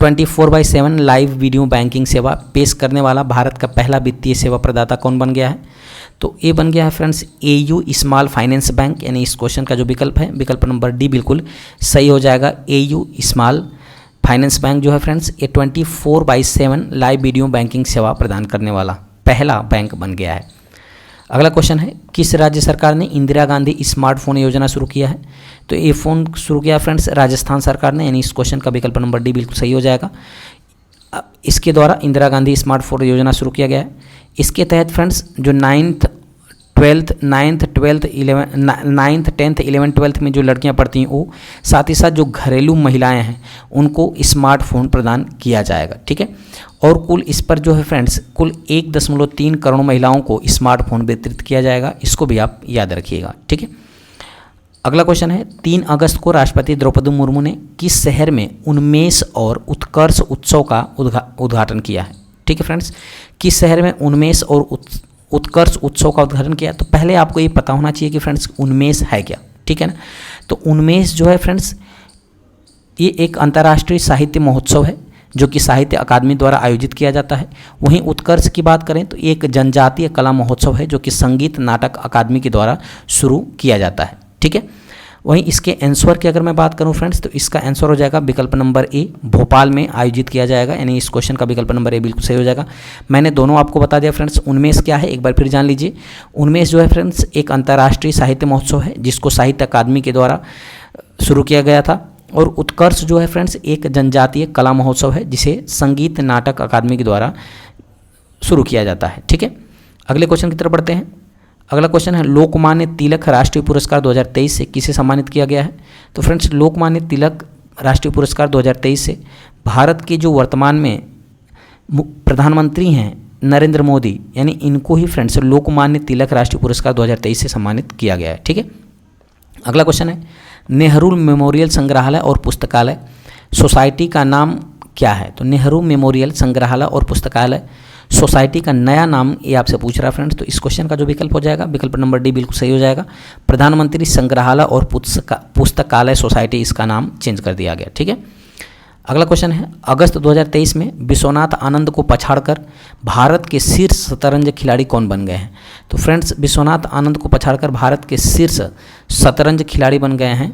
24/7 लाइव वीडियो बैंकिंग सेवा पेश करने वाला भारत का पहला वित्तीय सेवा प्रदाता कौन बन गया है? तो ये बन गया है friends AU small finance bank, यानी इस क्वेश्चन का जो विकल्प है, विकल्प नंबर डी बिल्कुल सही हो जाएगा। एयू स्मॉल फाइनेंस बैंक जो है फ्रेंड्स, ये 24/7 लाइव वीडियो बैंकिंग सेवा प्रदान करने वाला पहला बैंक बन गया है। अगला क्वेश्चन है किस राज्य सरकार ने इंदिरा गांधी स्मार्टफोन योजना शुरू किया है? तो ये फ़ोन शुरू किया फ्रेंड्स राजस्थान सरकार ने, यानी इस क्वेश्चन का विकल्प नंबर डी बिल्कुल सही हो जाएगा। इसके द्वारा इंदिरा गांधी स्मार्टफोन योजना शुरू किया गया है। इसके तहत फ्रेंड्स जो 9th 10th 11th 12th में जो लड़कियां पढ़ती हैं वो, साथ ही साथ जो घरेलू महिलाएं हैं उनको स्मार्टफोन प्रदान किया जाएगा, ठीक है। और कुल इस पर जो है फ्रेंड्स कुल 1.3 करोड़ महिलाओं को स्मार्टफोन वितरित किया जाएगा, इसको भी आप याद रखिएगा, ठीक है। अगला क्वेश्चन है 3 अगस्त को राष्ट्रपति द्रौपदी मुर्मू ने किस शहर में उन्मेष और उत्कर्ष उत्सव का उद्घाटन किया है? ठीक है फ्रेंड्स, किस शहर में उन्मेष और उत्कर्ष उत्सव का उद्घाटन किया? तो पहले आपको ये पता होना चाहिए कि फ्रेंड्स उन्मेष है क्या, ठीक है ना। तो उन्मेष जो है फ्रेंड्स ये एक अंतर्राष्ट्रीय साहित्य महोत्सव है जो कि साहित्य अकादमी द्वारा आयोजित किया जाता है। वहीं उत्कर्ष की बात करें तो एक जनजातीय कला महोत्सव है जो कि संगीत नाटक अकादमी के द्वारा शुरू किया जाता है, ठीक है। वहीं इसके आंसर की अगर मैं बात करूं फ्रेंड्स तो इसका आंसर हो जाएगा विकल्प नंबर ए, भोपाल में आयोजित किया जाएगा, यानी इस क्वेश्चन का विकल्प नंबर ए बिल्कुल सही हो जाएगा। मैंने दोनों आपको बता दिया फ्रेंड्स। उन्मेष क्या है एक बार फिर जान लीजिए। उन्मेष जो है फ्रेंड्स एक अंतर्राष्ट्रीय साहित्य महोत्सव है जिसको साहित्य अकादमी के द्वारा शुरू किया गया था। और उत्कर्ष जो है फ्रेंड्स एक जनजातीय कला महोत्सव है जिसे संगीत नाटक अकादमी के द्वारा शुरू किया जाता है, ठीक है। अगले क्वेश्चन की तरफ बढ़ते हैं। अगला क्वेश्चन है लोकमान्य तिलक राष्ट्रीय पुरस्कार 2023 से किसे सम्मानित किया गया है? तो फ्रेंड्स लोकमान्य तिलक राष्ट्रीय पुरस्कार 2023 से भारत के जो वर्तमान में प्रधानमंत्री हैं नरेंद्र मोदी, यानी इनको ही फ्रेंड्स लोकमान्य तिलक राष्ट्रीय पुरस्कार 2023 से सम्मानित किया गया है, ठीक है। अगला क्वेश्चन है नेहरू मेमोरियल संग्रहालय और पुस्तकालय सोसाइटी का नाम क्या है? तो नेहरू मेमोरियल संग्रहालय और पुस्तकालय सोसाइटी का नया नाम ये आपसे पूछ रहा है फ्रेंड्स। तो इस क्वेश्चन का जो विकल्प हो जाएगा विकल्प नंबर डी बिल्कुल सही हो जाएगा। प्रधानमंत्री संग्रहालय और पुस्तकालय सोसाइटी इसका नाम चेंज कर दिया गया, ठीक है। अगला क्वेश्चन है अगस्त 2023 में विश्वनाथ आनंद को पछाड़कर भारत के शीर्ष शतरंज खिलाड़ी कौन बन गए हैं? तो फ्रेंड्स विश्वनाथ आनंद को पछाड़कर भारत के शीर्ष शतरंज खिलाड़ी बन गए हैं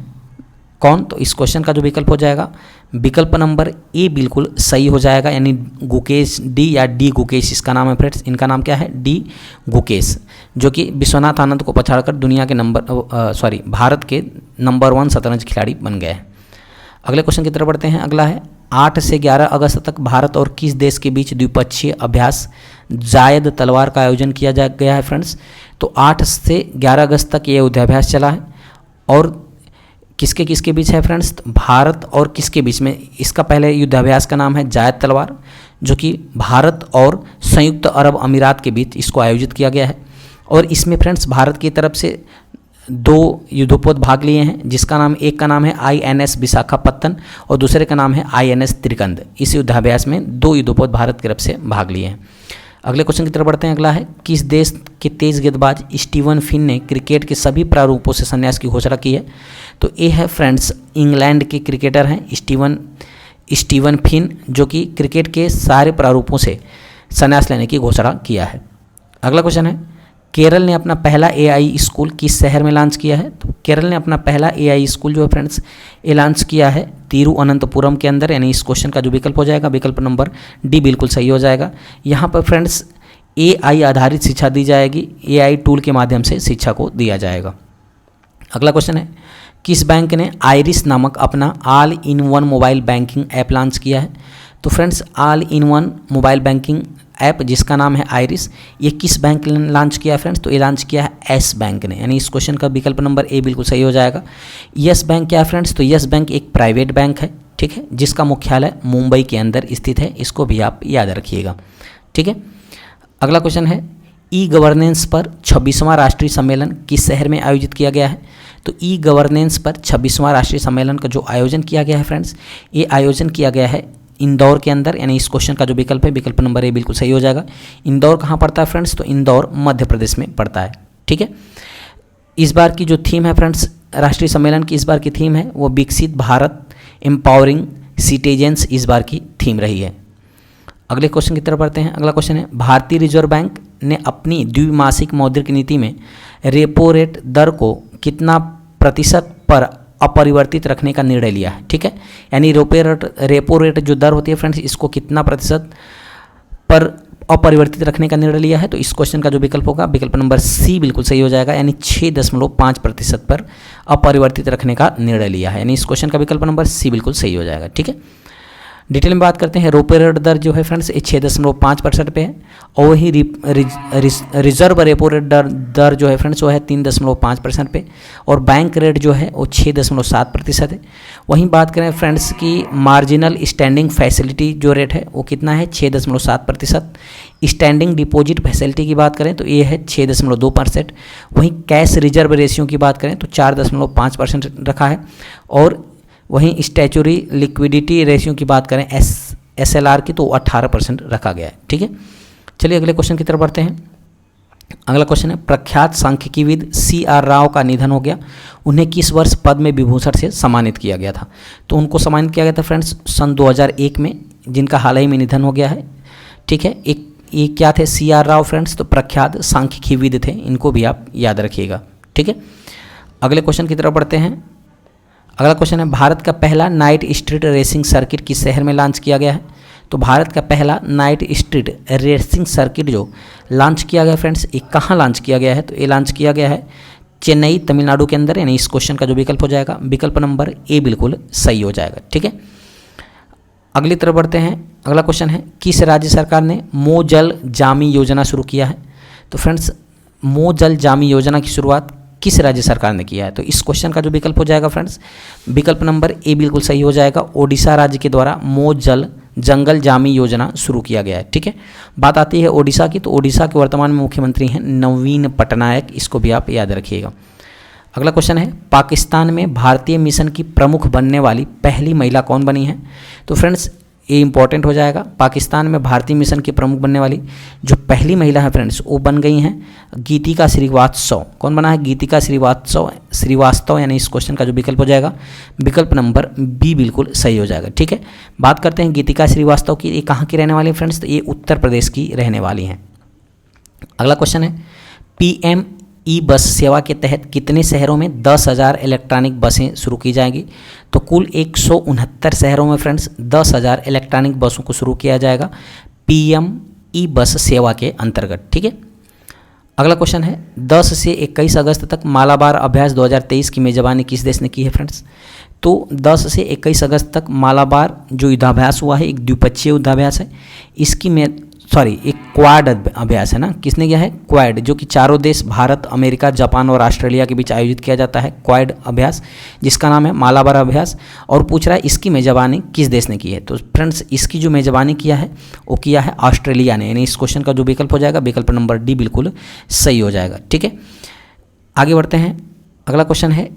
कौन? तो इस क्वेश्चन का जो विकल्प हो जाएगा विकल्प नंबर ए बिल्कुल सही हो जाएगा, यानी गुकेश डी या डी गुकेश इसका नाम है फ्रेंड्स। इनका नाम क्या है? डी गुकेश, जो कि विश्वनाथ आनंद को पछाड़कर दुनिया के भारत के नंबर 1 शतरंज खिलाड़ी बन गए हैं। अगले क्वेश्चन की तरफ बढ़ते हैं। अगला है 8 से 11 अगस्त तक भारत और किस देश के बीच द्विपक्षीय अभ्यास जायद तलवार का आयोजन किया गया है फ्रेंड्स? तो 8 से 11 अगस्त तक ये युद्धाभ्यास चला है और किसके किसके बीच है फ्रेंड्स? भारत और किसके बीच में? इसका पहले युद्धाभ्यास का नाम है जायद तलवार, जो कि भारत और संयुक्त अरब अमीरात के बीच इसको आयोजित किया गया है। और इसमें फ्रेंड्स भारत की तरफ से 2 युद्धपोत भाग लिए हैं, जिसका नाम एक का नाम है INS विशाखापत्तन और दूसरे का नाम है INS त्रिकंद। इस युद्धाभ्यास में 2 युद्धपोत भारत की तरफ से भाग लिए हैं। अगले क्वेश्चन की तरफ बढ़ते हैं। अगला है किस देश के तेज गेंदबाज स्टीवन फिन ने क्रिकेट के सभी प्रारूपों से संन्यास की घोषणा की है? तो ये है फ्रेंड्स इंग्लैंड के क्रिकेटर हैं स्टीवन फिन, जो कि क्रिकेट के सारे प्रारूपों से संन्यास लेने की घोषणा किया है। अगला क्वेश्चन है केरल ने अपना पहला AI स्कूल किस शहर में लॉन्च किया है? तो केरल ने अपना पहला AI स्कूल जो है फ्रेंड्स ये लॉन्च किया है तिरुवनंतपुरम के अंदर, यानी इस क्वेश्चन का जो विकल्प हो जाएगा विकल्प नंबर डी बिल्कुल सही हो जाएगा। यहाँ पर फ्रेंड्स AI आधारित शिक्षा दी जाएगी, AI टूल के माध्यम से शिक्षा को दिया जाएगा। अगला क्वेश्चन है किस बैंक ने आइरिस नामक अपना all in one mobile banking app launch किया है? तो friends all in one mobile banking app जिसका नाम है आइरिस, ये किस बैंक ने लॉन्च किया है फ्रेंड्स? तो ये लॉन्च किया है एस बैंक ने, यानी इस क्वेश्चन का विकल्प नंबर ए बिल्कुल सही हो जाएगा। यस बैंक क्या है फ्रेंड्स? तो यस बैंक एक प्राइवेट बैंक है, ठीक है, जिसका मुख्यालय मुंबई के अंदर स्थित है। इसको भी आप याद रखिएगा, ठीक है। अगला क्वेश्चन है ई गवर्नेंस पर 26वां राष्ट्रीय सम्मेलन किस शहर में आयोजित किया गया है? तो ई गवर्नेंस पर 26वां राष्ट्रीय सम्मेलन का जो आयोजन किया गया है फ्रेंड्स, ये आयोजन किया गया है इंदौर के अंदर, यानी इस क्वेश्चन का जो विकल्प है विकल्प नंबर ए बिल्कुल सही हो जाएगा। इंदौर कहाँ पड़ता है फ्रेंड्स? तो इंदौर मध्य प्रदेश में पड़ता है। ठीक है, इस बार की जो थीम है फ्रेंड्स, राष्ट्रीय सम्मेलन की इस बार की थीम है वो विकसित भारत, एम्पावरिंग सिटीजन्स इस बार की थीम रही है। अगले क्वेश्चन की तरफ बढ़ते हैं। अगला क्वेश्चन है, भारतीय रिजर्व बैंक ने अपनी द्विमासिक मौद्रिक नीति में रेपो रेट दर को कितना प्रतिशत पर अपरिवर्तित रखने का निर्णय लिया है? ठीक है, यानी रेपो रेट जो दर होती है फ्रेंड्स, इसको कितना प्रतिशत पर अपरिवर्तित रखने का निर्णय लिया है? तो इस क्वेश्चन का जो विकल्प होगा विकल्प नंबर सी बिल्कुल सही हो जाएगा, यानी 6.5% पर अपरिवर्तित रखने का निर्णय लिया है, यानी इस क्वेश्चन का विकल्प नंबर सी बिल्कुल सही हो जाएगा। ठीक है, डिटेल में बात करते हैं। रेपो रेट दर जो है फ्रेंड्स ये 6.5% पे है, और वही रिजर्व रेपो रेट दर जो है फ्रेंड्स वो है 3.5% पे, और बैंक रेट जो है वो 6.7% है। वहीं बात करें फ्रेंड्स की मार्जिनल स्टैंडिंग फैसिलिटी जो रेट है वो कितना है? 6.7%। स्टैंडिंग डिपॉजिट फैसिलिटी की बात करें तो ये है 6.2%। वहीं कैश रिजर्व रेशियो की बात करें तो 4.5% रखा है, और वहीं स्टैचुरी लिक्विडिटी रेशियो की बात करें SLR की तो 18% रखा गया है। ठीक है, चलिए अगले क्वेश्चन की तरफ बढ़ते हैं। अगला क्वेश्चन है, प्रख्यात सांख्यिकीविद CR राव का निधन हो गया, उन्हें किस वर्ष पद्म विभूषण से सम्मानित किया गया था? तो उनको सम्मानित किया गया था फ्रेंड्स सन 2001 में, जिनका हाल ही में निधन हो गया है। ठीक है, ये क्या थे? CR राव फ्रेंड्स, तो प्रख्यात सांख्यिकीविद थे, इनको भी आप याद रखिएगा। ठीक है, अगले क्वेश्चन की तरफ बढ़ते हैं। अगला क्वेश्चन है, भारत का पहला नाइट स्ट्रीट रेसिंग सर्किट किस शहर में लॉन्च किया गया है? तो भारत का पहला नाइट स्ट्रीट रेसिंग सर्किट जो लॉन्च किया गया फ्रेंड्स, ये कहाँ लॉन्च किया गया है? तो ये लॉन्च किया गया है चेन्नई, तमिलनाडु के अंदर, यानी इस क्वेश्चन का जो विकल्प हो जाएगा विकल्प नंबर ए बिल्कुल सही हो जाएगा। ठीक है, अगली तरफ बढ़ते हैं। अगला क्वेश्चन है, किस राज्य सरकार ने मो जल जामी योजना शुरू किया है? तो फ्रेंड्स मो जल जामी योजना की शुरुआत किस राज्य सरकार ने किया है? तो इस क्वेश्चन का जो विकल्प हो जाएगा फ्रेंड्स विकल्प नंबर ए बिल्कुल सही हो जाएगा। ओडिशा राज्य के द्वारा मो जल जंगल जामी योजना शुरू किया गया है। ठीक है, बात आती है ओडिशा की, तो ओडिशा के वर्तमान में मुख्यमंत्री हैं नवीन पटनायक, इसको भी आप याद रखिएगा। अगला क्वेश्चन है, पाकिस्तान में भारतीय मिशन की प्रमुख बनने वाली पहली महिला कौन बनी है? तो फ्रेंड्स ये इंपॉर्टेंट हो जाएगा। पाकिस्तान में भारतीय मिशन की प्रमुख बनने वाली जो पहली महिला है फ्रेंड्स वो बन गई हैं गीतिका श्रीवास्तव। कौन बना है? गीतिका श्रीवास्तव, यानी इस क्वेश्चन का जो विकल्प हो जाएगा विकल्प नंबर बी बिल्कुल सही हो जाएगा। ठीक है, बात करते हैं गीतिका श्रीवास्तव की, ये कहाँ की रहने वाली है फ्रेंड्स? तो ये उत्तर प्रदेश की रहने वाली हैं। अगला क्वेश्चन है, PM बस सेवा के तहत कितने शहरों में 10,000 इलेक्ट्रॉनिक बसें शुरू की जाएंगी? तो कुल 169 शहरों में फ्रेंड्स 10,000 इलेक्ट्रॉनिक बसों को शुरू किया जाएगा PM बस सेवा के अंतर्गत। ठीक है, अगला क्वेश्चन है, 10 से 21 अगस्त तक मालाबार अभ्यास 2023 की मेजबानी किस देश ने की है फ्रेंड्स? तो 10 से 21 अगस्त तक मालाबार जो युद्धाभ्यास हुआ है एक द्विपक्षीय युद्धाभ्यास है, इसकी एक क्वाड अभ्यास है ना, किसने किया है? क्वाड, जो कि चारों देश भारत, अमेरिका, जापान और ऑस्ट्रेलिया के बीच आयोजित किया जाता है क्वाड अभ्यास, जिसका नाम है मालाबार अभ्यास। और पूछ रहा है इसकी मेजबानी किस देश ने की है? तो फ्रेंड्स इसकी जो मेजबानी किया है वो किया है ऑस्ट्रेलिया ने, यानी इस क्वेश्चन का जो विकल्प हो जाएगा विकल्प नंबर डी बिल्कुल सही हो जाएगा। ठीक है, आगे बढ़ते हैं। अगला क्वेश्चन है,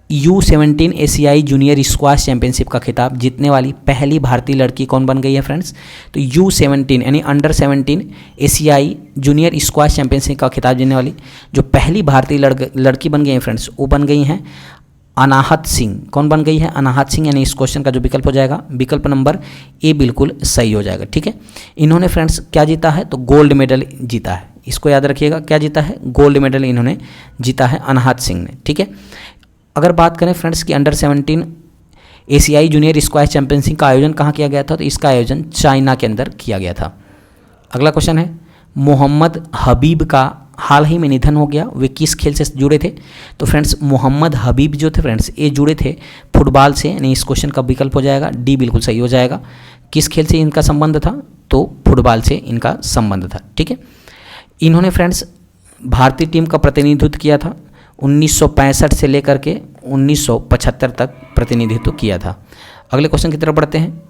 U17 एशियाई जूनियर स्क्वाश चैंपियनशिप का खिताब जीतने वाली पहली भारतीय लड़की कौन बन गई है फ्रेंड्स? तो U17 यानी अंडर 17 एशियाई जूनियर स्क्वाश चैंपियनशिप का खिताब जीतने वाली जो पहली भारतीय लड़की बन गई है फ्रेंड्स वो बन गई हैं अनाहत सिंह। कौन बन गई है? अनाहत सिंह, यानी इस क्वेश्चन का जो विकल्प हो जाएगा विकल्प नंबर ए बिल्कुल सही हो जाएगा। ठीक है, इन्होंने फ्रेंड्स क्या जीता है? तो गोल्ड मेडल जीता है, इसको याद रखिएगा। क्या जीता है? गोल्ड मेडल इन्होंने जीता है अनाहत सिंह ने। ठीक है, अगर बात करें फ्रेंड्स की अंडर 17 एशियाई जूनियर स्क्वाश चैंपियनशिप का आयोजन कहाँ किया गया था? तो इसका आयोजन चाइना के अंदर किया गया था। अगला क्वेश्चन है, मोहम्मद हबीब का हाल ही में निधन हो गया, वे किस खेल से जुड़े थे? तो फ्रेंड्स मोहम्मद हबीब जो थे फ्रेंड्स ये जुड़े थे फुटबॉल से, यानी इस क्वेश्चन का विकल्प हो जाएगा डी बिल्कुल सही हो जाएगा। किस खेल से इनका संबंध था? तो फुटबॉल से इनका संबंध था। ठीक है, इन्होंने फ्रेंड्स भारतीय टीम का प्रतिनिधित्व किया था 1965 से लेकर के 1975 तक प्रतिनिधित्व किया था। अगले क्वेश्चन की तरफ बढ़ते हैं।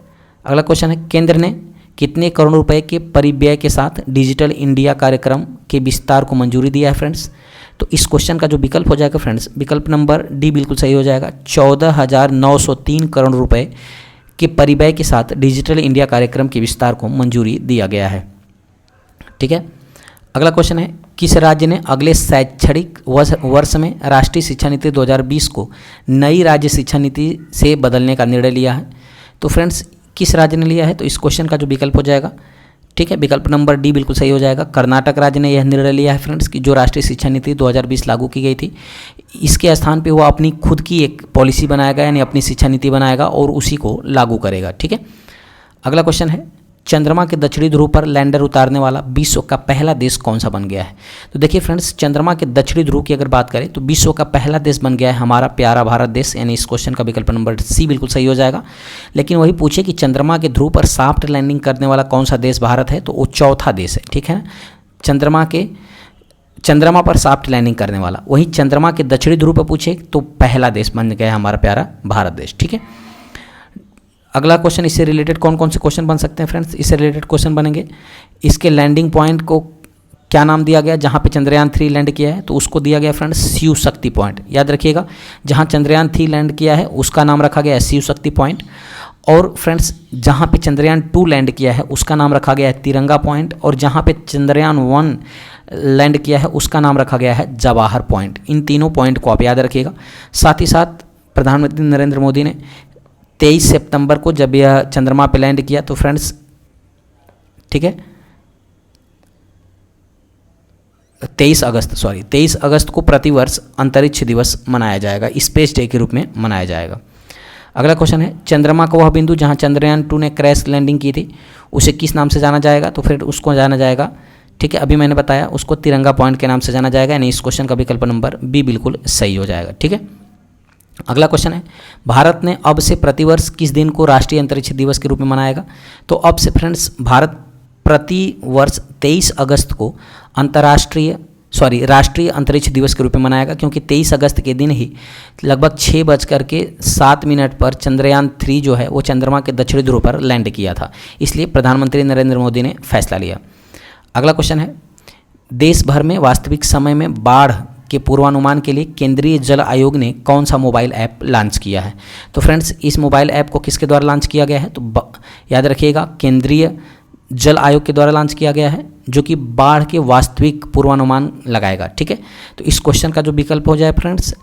अगला क्वेश्चन है, केंद्र ने कितने करोड़ रुपए के परिव्यय के साथ डिजिटल इंडिया कार्यक्रम के विस्तार को मंजूरी दिया है फ्रेंड्स? तो इस क्वेश्चन का जो विकल्प हो जाएगा फ्रेंड्स विकल्प नंबर डी बिल्कुल सही हो जाएगा। 14,903 करोड़ रुपए के परिव्यय के साथ डिजिटल इंडिया कार्यक्रम के विस्तार को मंजूरी दिया गया है। ठीक है, अगला क्वेश्चन है, किस राज्य ने अगले शैक्षणिक वर्ष में राष्ट्रीय शिक्षा नीति 2020 को नई राज्य शिक्षा नीति से बदलने का निर्णय लिया है? तो फ्रेंड्स किस राज्य ने लिया है? तो इस क्वेश्चन का जो विकल्प हो जाएगा, ठीक है, विकल्प नंबर डी बिल्कुल सही हो जाएगा। कर्नाटक राज्य ने यह निर्णय लिया है फ्रेंड्स कि जो राष्ट्रीय शिक्षा नीति 2020 लागू की गई थी, इसके स्थान पे वो अपनी खुद की एक पॉलिसी बनाएगा, यानी अपनी शिक्षा नीति बनाएगा और उसी को लागू करेगा। ठीक है, अगला क्वेश्चन है, चंद्रमा के दक्षिणी ध्रुव पर लैंडर उतारने वाला विश्व का पहला देश कौन सा बन गया है? तो देखिए फ्रेंड्स, चंद्रमा के दक्षिणी ध्रुव की अगर बात करें तो विश्व का पहला देश बन गया है हमारा प्यारा भारत देश, यानी इस क्वेश्चन का विकल्प नंबर सी बिल्कुल सही हो जाएगा। लेकिन वही पूछे कि चंद्रमा के ध्रुव पर सॉफ्ट लैंडिंग करने वाला कौन सा देश भारत है, तो वो चौथा देश है। ठीक है, चंद्रमा पर सॉफ्ट लैंडिंग करने वाला। वहीं चंद्रमा के दक्षिणी ध्रुव पर पूछे तो पहला देश बन गया है हमारा प्यारा भारत देश। ठीक है, अगला क्वेश्चन, इससे रिलेटेड कौन कौन से क्वेश्चन बन सकते हैं फ्रेंड्स? इससे रिलेटेड क्वेश्चन बनेंगे, इसके लैंडिंग पॉइंट को क्या नाम दिया गया जहां पे चंद्रयान 3 लैंड किया है? तो उसको दिया गया फ्रेंड्स शिव शक्ति पॉइंट। याद रखिएगा, जहां चंद्रयान 3 लैंड किया है उसका नाम रखा गया है शिव शक्ति पॉइंट। और फ्रेंड्स जहां पे चंद्रयान 2 लैंड किया है उसका नाम रखा गया है तिरंगा पॉइंट। और जहां पे चंद्रयान 1 लैंड किया है उसका नाम रखा गया है जवाहर पॉइंट। इन तीनों पॉइंट को आप याद रखिएगा। साथ ही साथ प्रधानमंत्री नरेंद्र मोदी ने 23 सितंबर को जब यह चंद्रमा पे लैंड किया तो फ्रेंड्स, ठीक है, 23 अगस्त को प्रतिवर्ष अंतरिक्ष दिवस मनाया जाएगा, स्पेस डे के रूप में मनाया जाएगा। अगला क्वेश्चन है, चंद्रमा का वह बिंदु जहां चंद्रयान 2 ने क्रैश लैंडिंग की थी उसे किस नाम से जाना जाएगा? तो फिर उसको जाना जाएगा, ठीक है, अभी मैंने बताया, उसको तिरंगा पॉइंट के नाम से जाना जाएगा, यानी इस क्वेश्चन का विकल्प नंबर बी बिल्कुल सही हो जाएगा। ठीक है, अगला क्वेश्चन है, भारत ने अब से प्रतिवर्ष किस दिन को राष्ट्रीय अंतरिक्ष दिवस के रूप में मनाएगा? तो अब से फ्रेंड्स भारत प्रति वर्ष 23 अगस्त को राष्ट्रीय अंतरिक्ष दिवस के रूप में मनाएगा, क्योंकि 23 अगस्त के दिन ही लगभग 6:07 पर चंद्रयान 3 जो है वो चंद्रमा के दक्षिणी ध्रुव पर लैंड किया था। इसलिए प्रधानमंत्री नरेंद्र मोदी ने फैसला लिया। अगला क्वेश्चन है, देश भर में वास्तविक समय में बाढ़ के पूर्वानुमान के लिए केंद्रीय जल आयोग ने कौन सा मोबाइल ऐप लॉन्च किया है? तो फ्रेंड्स इस मोबाइल ऐप को किसके द्वारा लॉन्च किया गया है? तो याद रखिएगा, केंद्रीय जल आयोग के द्वारा लॉन्च किया गया है, जो कि बाढ़ के वास्तविक पूर्वानुमान लगाएगा। ठीक है, तो इस क्वेश्चन का जो विकल्प हो जाए फ्रेंड्स,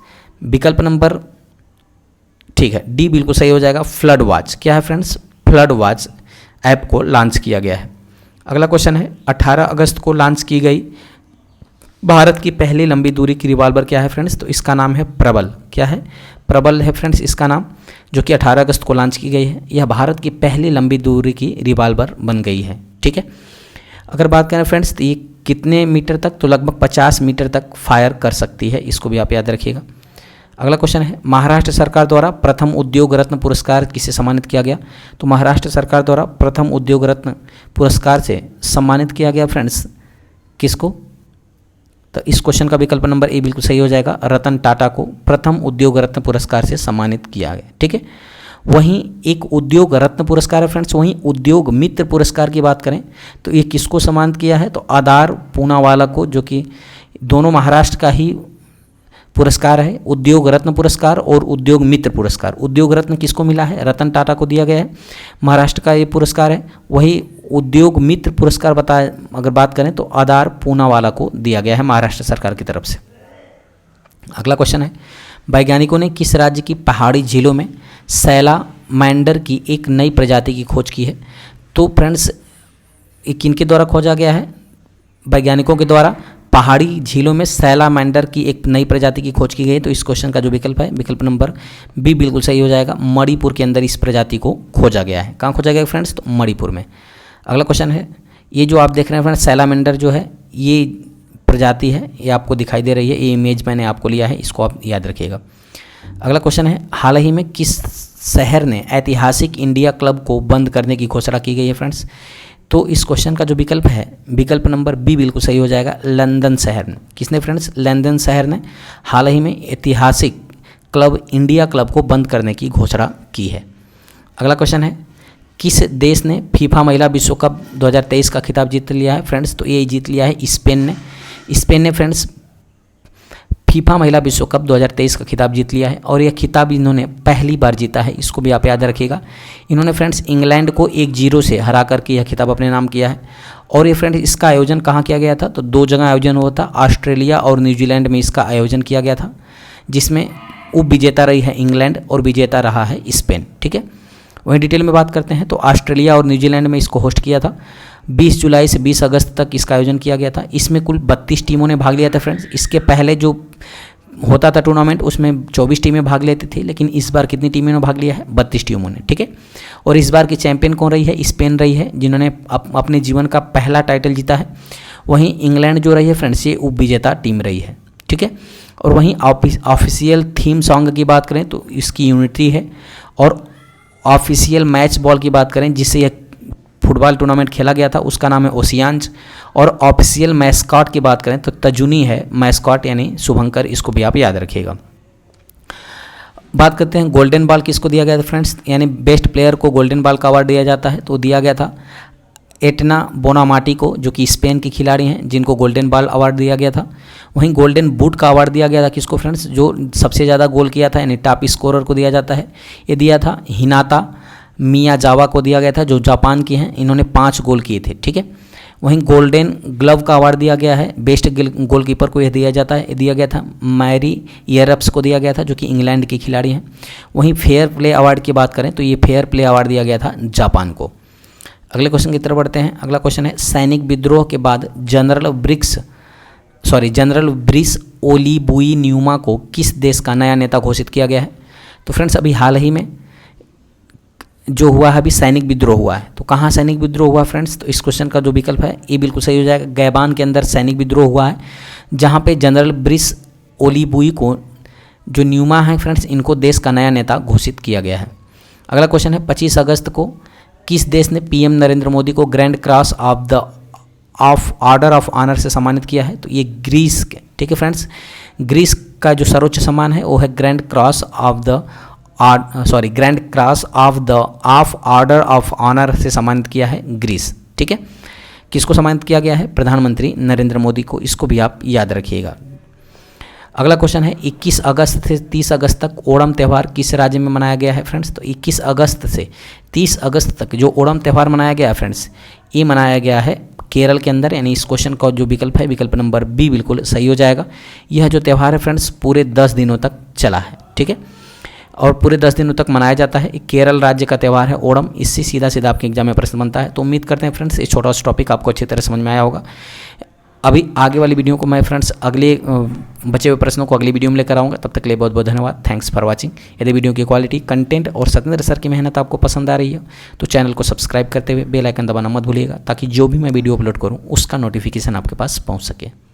विकल्प नंबर, ठीक है, डी बिल्कुल सही हो जाएगा। फ्लड वॉच, क्या है फ्रेंड्स? फ्लड वॉच ऐप को लॉन्च किया गया है। अगला क्वेश्चन है, 18 अगस्त को लॉन्च की गई भारत की पहली लंबी दूरी की रिवॉल्वर क्या है फ्रेंड्स? तो इसका नाम है प्रबल। क्या है? प्रबल है फ्रेंड्स इसका नाम, जो कि 18 अगस्त को लॉन्च की गई है। यह भारत की पहली लंबी दूरी की रिवॉल्वर बन गई है। ठीक है, अगर बात करें फ्रेंड्स तो ये कितने मीटर तक? तो लगभग 50 मीटर तक फायर कर सकती है, इसको भी आप याद रखिएगा। अगला क्वेश्चन है, महाराष्ट्र सरकार द्वारा प्रथम उद्योग रत्न पुरस्कार किसे सम्मानित किया गया? तो महाराष्ट्र सरकार द्वारा प्रथम उद्योग रत्न पुरस्कार से सम्मानित किया गया फ्रेंड्स किसको? तो इस क्वेश्चन का विकल्प नंबर ए बिल्कुल सही हो जाएगा। रतन टाटा को प्रथम उद्योग रत्न पुरस्कार से सम्मानित किया गया। ठीक है, वहीं एक उद्योग रत्न पुरस्कार है फ्रेंड्स, वहीं उद्योग मित्र पुरस्कार की बात करें तो ये किसको सम्मानित किया है? तो आधार पूनावाला को, जो कि दोनों महाराष्ट्र का ही पुरस्कार है, उद्योग रत्न पुरस्कार और उद्योग मित्र पुरस्कार। उद्योग रत्न किसको मिला है? रतन टाटा को दिया गया है, महाराष्ट्र का ये पुरस्कार है। वही उद्योग मित्र पुरस्कार अगर बात करें तो आधार पूनावाला को दिया गया है महाराष्ट्र सरकार की तरफ से। अगला क्वेश्चन है, वैज्ञानिकों ने किस राज्य की पहाड़ी झीलों में सैलामैंडर की एक नई प्रजाति की खोज की है? तो फ्रेंड्स किनके द्वारा खोजा गया है? वैज्ञानिकों के द्वारा पहाड़ी झीलों में सैलामैंडर की एक नई प्रजाति की खोज की गई है। तो इस क्वेश्चन का जो विकल्प है, विकल्प नंबर बी बिल्कुल सही हो जाएगा। मणिपुर के अंदर इस प्रजाति को खोजा गया है। कहाँ खोजा गया फ्रेंड्स? तो मणिपुर में। अगला क्वेश्चन है, ये जो आप देख रहे हैं फ्रेंड्स सैलामैंडर जो है ये प्रजाति है, ये आपको दिखाई दे रही है, ये इमेज मैंने आपको लिया है, इसको आप याद रखिएगा। अगला क्वेश्चन है, हाल ही में किस शहर ने ऐतिहासिक इंडिया क्लब को बंद करने की घोषणा की गई है फ्रेंड्स? तो इस क्वेश्चन का जो विकल्प है, विकल्प नंबर बी बिल्कुल सही हो जाएगा। लंदन शहर ने। किसने फ्रेंड्स? लंदन शहर ने हाल ही में ऐतिहासिक क्लब इंडिया क्लब को बंद करने की घोषणा की है। अगला क्वेश्चन है, किस देश ने फीफा महिला विश्व कप 2023 का खिताब जीत लिया है फ्रेंड्स? तो ये जीत लिया है स्पेन ने। स्पेन ने फ्रेंड्स फीफा महिला विश्व कप 2023 का खिताब जीत लिया है और यह खिताब इन्होंने पहली बार जीता है, इसको भी आप याद रखिएगा। इन्होंने फ्रेंड्स इंग्लैंड को 1-0 से हरा करके यह खिताब अपने नाम किया है। और ये फ्रेंड्स इसका आयोजन कहाँ किया गया था, तो 2 जगह आयोजन हुआ था, ऑस्ट्रेलिया और न्यूजीलैंड में इसका आयोजन किया गया था, जिसमें उप विजेता रही है इंग्लैंड और विजेता रहा है स्पेन। ठीक है, वहीं डिटेल में बात करते हैं तो ऑस्ट्रेलिया और न्यूजीलैंड में इसको होस्ट किया था। 20 जुलाई से 20 अगस्त तक इसका आयोजन किया गया था। इसमें कुल 32 टीमों ने भाग लिया था फ्रेंड्स। इसके पहले जो होता था टूर्नामेंट उसमें 24 टीमें भाग लेती थी, लेकिन इस बार कितनी टीमों ने भाग लिया है, 32 टीमों ने। ठीक है, और इस बार की चैंपियन कौन रही है, स्पेन रही है, जिन्होंने अपने जीवन का पहला टाइटल जीता है। वहीं इंग्लैंड जो रही है फ्रेंड्स, ये उप विजेता टीम रही है। ठीक है, और वहीं ऑफिशियल थीम सॉन्ग की बात करें तो इसकी यूनिटी है, और ऑफिशियल मैच बॉल की बात करें जिससे यह फुटबॉल टूर्नामेंट खेला गया था उसका नाम है ओशियान्स, और ऑफिशियल मैस्कॉट की बात करें तो तजुनी है मैस्कॉट यानी शुभंकर, इसको भी आप याद रखिएगा। बात करते हैं गोल्डन बॉल किसको दिया गया था फ्रेंड्स, यानी बेस्ट प्लेयर को गोल्डन बॉल का अवार्ड दिया जाता है, तो दिया गया था एटना बोनामाटी को, जो कि स्पेन के खिलाड़ी हैं जिनको गोल्डन बॉल अवार्ड दिया गया था। वहीं गोल्डन बूट का अवार्ड दिया गया था किसको फ्रेंड्स, जो सबसे ज़्यादा गोल किया था यानी टॉप स्कोरर को दिया जाता है। ये दिया था हिनाता मियाजावा को दिया गया था, जो जापान की हैं, इन्होंने 5 गोल किए थे। ठीक है, वहीं गोल्डन ग्लव का अवार्ड दिया गया है, बेस्ट गोलकीपर को यह दिया जाता है, दिया गया था मैरी ईयरप्स को दिया गया था, जो कि इंग्लैंड के खिलाड़ी हैं। वहीं फेयर प्ले अवार्ड की बात करें तो ये फेयर प्ले अवार्ड दिया गया था जापान को। अगले क्वेश्चन की तरफ बढ़ते हैं। अगला क्वेश्चन है सैनिक विद्रोह के बाद जनरल ब्रिस ओलीबुई न्यूमा को किस देश का नया नेता घोषित किया गया है। तो फ्रेंड्स अभी हाल ही में जो हुआ है, अभी सैनिक विद्रोह हुआ है, तो कहाँ सैनिक विद्रोह हुआ फ्रेंड्स, तो इस क्वेश्चन का जो विकल्प है ये बिल्कुल सही हो जाएगा। गैबान के अंदर सैनिक विद्रोह हुआ है, जहाँ पे जनरल ब्रिस ओलीबुई को जो न्यूमा है फ्रेंड्स, इनको देश का नया नेता घोषित किया गया है। अगला क्वेश्चन है 25 अगस्त को किस देश ने पीएम नरेंद्र मोदी को grand cross of order of honour से सम्मानित किया है, तो ये ग्रीस के। ठीक है फ्रेंड्स, ग्रीस का जो सर्वोच्च सम्मान है वो है grand cross of order of honour से सम्मानित किया है ग्रीस। ठीक है, किसको सम्मानित किया गया है, प्रधानमंत्री नरेंद्र मोदी को, इसको भी आप याद रखिएगा। अगला क्वेश्चन है 21 अगस्त से 30 अगस्त तक ओणम त्यौहार किस राज्य में मनाया गया है फ्रेंड्स, तो 21 अगस्त से 30 अगस्त तक जो ओणम त्यौहार मनाया गया है फ्रेंड्स, ये मनाया गया है केरल के अंदर, यानी इस क्वेश्चन का जो विकल्प है विकल्प नंबर बी बिल्कुल सही हो जाएगा। यह जो त्यौहार है फ्रेंड्स पूरे 10 दिनों तक चला है। ठीक है, और पूरे 10 दिनों तक मनाया जाता है। केरल राज्य का त्यौहार है ओणम, इससे सीधा सीधा आपके एग्जाम में प्रश्न बनता है। तो उम्मीद करते हैं फ्रेंड्स ये छोटा सा टॉपिक आपको अच्छी तरह समझ में आया होगा। अभी आगे वाली वीडियो को मैं फ्रेंड्स अगले बचे हुए प्रश्नों को अगली वीडियो में लेकर आऊँगा। तब तक के लिए बहुत बहुत धन्यवाद। Thanks for watching. यदि वीडियो की क्वालिटी, कंटेंट और सत्येंद्र सर की मेहनत आपको पसंद आ रही है तो चैनल को सब्सक्राइब करते हुए बेल आइकन दबाना मत भूलिएगा, ताकि जो भी मैं वीडियो अपलोड करूँ उसका नोटिफिकेशन आपके पास पहुँच सके।